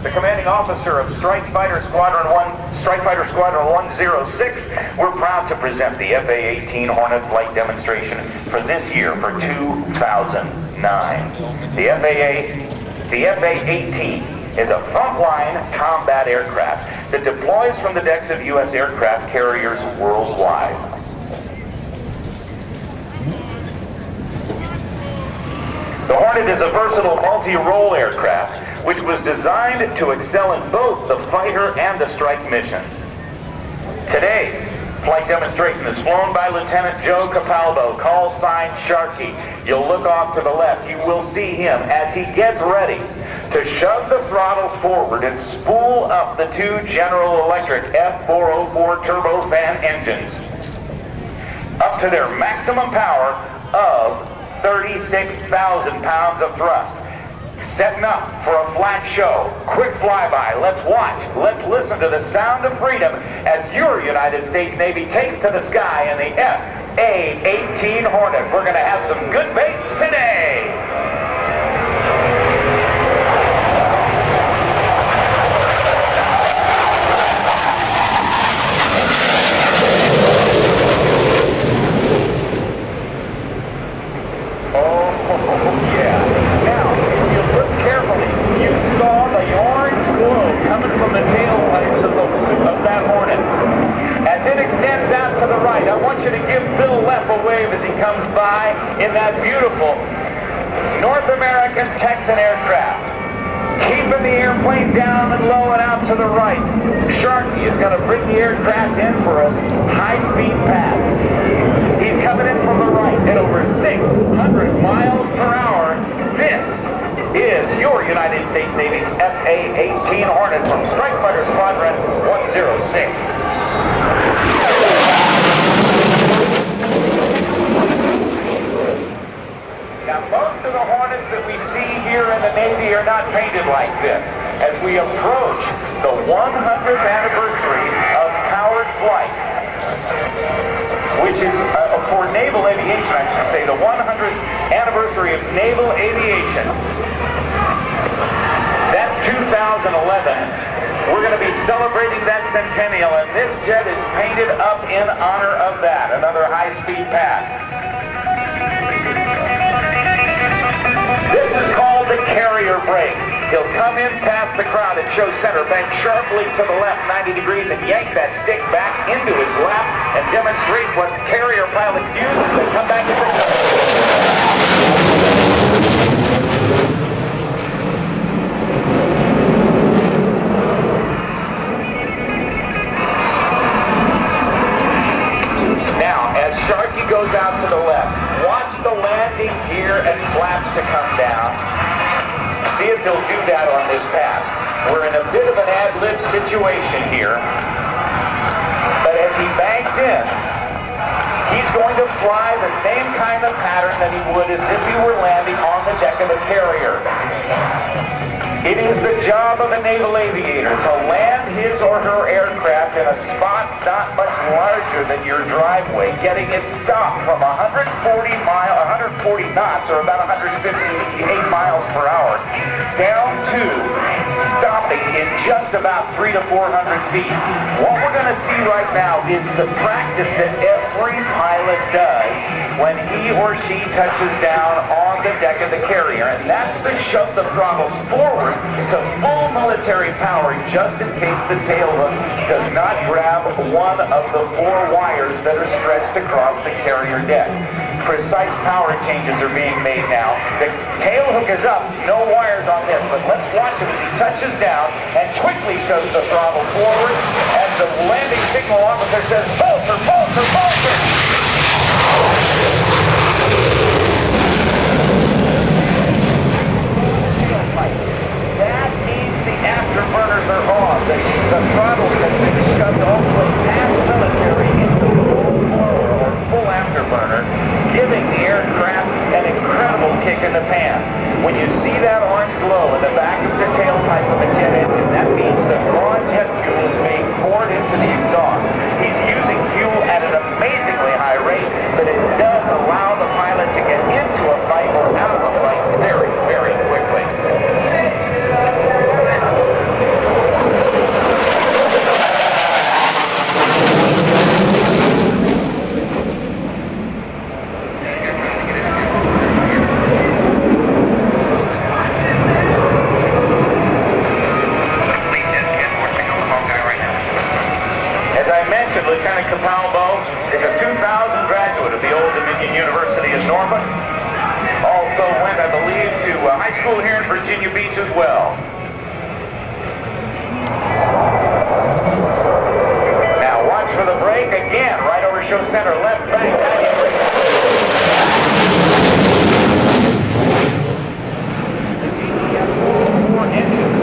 the commanding officer of Strike Fighter Squadron 106. We're proud to present the FA-18 Hornet flight demonstration for this year, for 2009. The FA-18 is a frontline combat aircraft that deploys from the decks of U.S. aircraft carriers worldwide. The Hornet is a versatile multi-role aircraft which was designed to excel in both the fighter and the strike mission. Today's flight demonstration is flown by Lieutenant Joe Capalbo, call sign Sharky. You'll look off to the left. You will see him as he gets ready to shove the throttles forward and spool up the two General Electric F404 turbofan engines up to their maximum power of 36,000 pounds of thrust. Setting up for a flat show. Quick flyby. Let's watch. Let's listen to the sound of freedom as your United States Navy takes to the sky in the FA-18 Hornet. We're going to have some good baits today. From the tailpipes of that Hornet. As it extends out to the right, I want you to give Bill Leff a wave as he comes by in that beautiful North American Texan aircraft. Keeping the airplane down and low and out to the right. Sharky is going to bring the aircraft in for a high-speed pass. He's coming in from the right at over 600 miles per hour. This is your United States Navy's FA-18 Hornet from Strike Fighter Squadron 106. Now, most of the Hornets that we see here in the Navy are not painted like this. As we approach the 100th anniversary of powered flight, which is for naval aviation, I should say, the 100th anniversary of naval aviation. That's 2011. We're going to be celebrating that centennial, and this jet is painted up in honor of that. Another high-speed pass. This is called the carrier brake. He'll come in past the crowd and show center, bank sharply to the left 90 degrees and yank that stick back into his lap and demonstrate what carrier pilots use as they come back into Now, as Sharky goes out to the left, watch the landing gear and flaps to come down. See if they'll do that on this pass. We're in a bit of an ad-lib situation here. But as he banks in, he's going to fly the same kind of pattern that he would as if he were landing on the deck of a carrier. It is the job of a naval aviator to land his or her aircraft in a spot not much larger than your driveway, getting it stopped from 140 knots, or about 158 miles per hour, down to stopping in just about 300 to 400 feet. What we're going to see right now is the practice that every pilot does when he or she touches down on the deck of the carrier, and that's to shove the throttles forward to full military power just in case the tail hook does not grab one of the 4 wires that are stretched across the carrier deck. Precise power changes are being made now. The tail hook is up, no wires on this, but let's watch him as he touches down and quickly shoves the throttle forward as the landing signal officer says, "Bolter, bolter, bolter!" That means the afterburners are on. The throttles have been shoved all the way past military into full afterburner, giving the aircraft an incredible kick in the pants. When you see that orange glow in the back of the tailpipe of a jet engine, that means the raw jet fuel is being poured into the exhaust. He's using fuel at an amazingly high rate, but it does allow the pilot to get into a fight or out of a fight very, very quickly. mentioned, Lieutenant Capalbo is a 2000 graduate of the Old Dominion University in Norfolk. Also went, I believe, to high school here in Virginia Beach as well. Now watch for the break again, right over show center, left bank. Four engines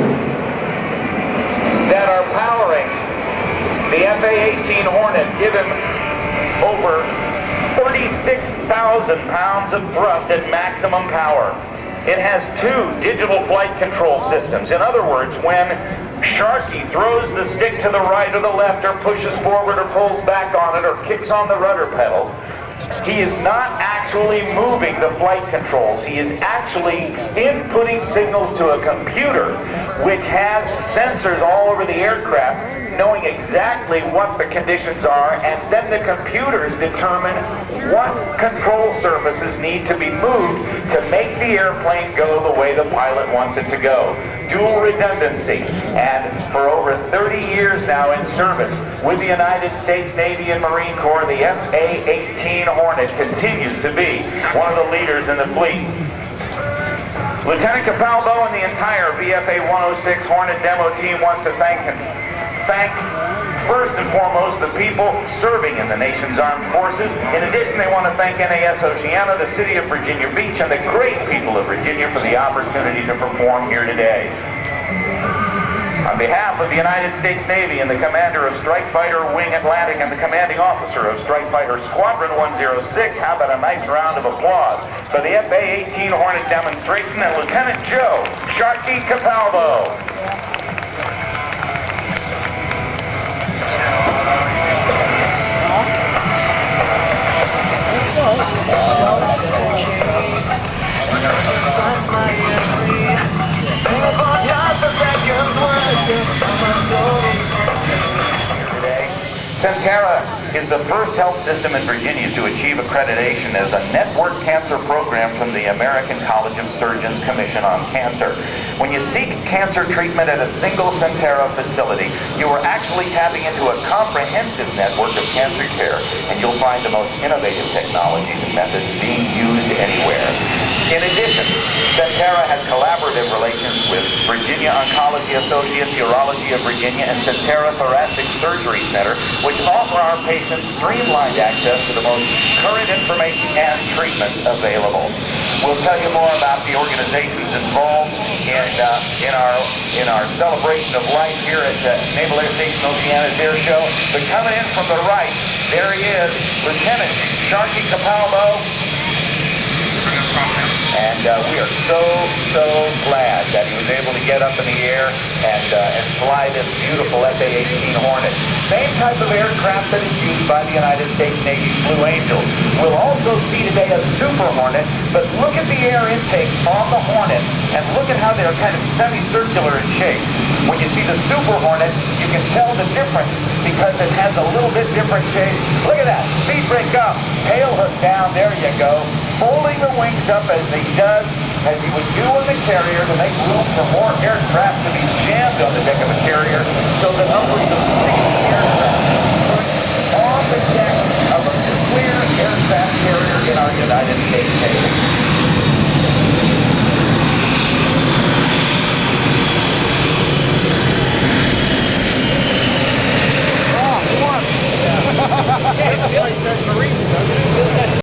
that are powering the A-18 Hornet give him over 36,000 pounds of thrust at maximum power. It has two digital flight control systems. In other words, when Sharky throws the stick to the right or the left or pushes forward or pulls back on it or kicks on the rudder pedals, he is not actually moving the flight controls. He is actually inputting signals to a computer which has sensors all over the aircraft knowing exactly what the conditions are, and then the computers determine what control surfaces need to be moved to make the airplane go the way the pilot wants it to go. Dual redundancy, and for over 30 years now in service with the United States Navy and Marine Corps, the A-18 Hornet continues to be one of the leaders in the fleet. Lieutenant Capalbo and the entire VFA 106 Hornet demo team wants to thank first and foremost the people serving in the nation's armed forces. In addition, they want to thank NAS Oceana, the city of Virginia Beach, and the great people of Virginia for the opportunity to perform here today. On behalf of the United States Navy and the commander of Strike Fighter Wing Atlantic and the commanding officer of Strike Fighter Squadron 106, how about a nice round of applause for the A-18 Hornet demonstration and Lieutenant Joe Sharky Capalbo. Centera is the first health system in Virginia to achieve accreditation as a network cancer program from the American College of Surgeons Commission on Cancer. When you seek cancer treatment at a single Centera facility, you are actually tapping into a comprehensive network of cancer care, and you'll find the most innovative technologies and methods being used anywhere. In addition, Centera has collaborative relations with Virginia Oncology Associates, Urology of Virginia, and Centera Thoracic Surgery Center, which offer our patients streamlined access to the most current information and treatment available. We'll tell you more about the organizations involved in our celebration of life here at Naval Air Station Oceana Airshow. But coming in from the right, there he is, Lieutenant Sharky Capalbo. And we are so glad that he was able to get up in the air and fly this beautiful F-A-18 Hornet. Same type of aircraft that is used by the United States Navy's Blue Angels. We'll also see today a Super Hornet, but look at the air intake on the Hornet, and look at how they're kind of semicircular in shape. When you see the Super Hornet, you can tell the difference because it has a little bit different shape. Look at that, speed brake up, tail hook down, there you go. Folding the wings up as he does, as he would do on the carrier to make room for more aircraft to be jammed on the deck of a carrier, so the numbers of 60 aircraft on the deck of a nuclear aircraft carrier in our United States Navy. Oh, what? Yeah. It really says Marines, doesn't it?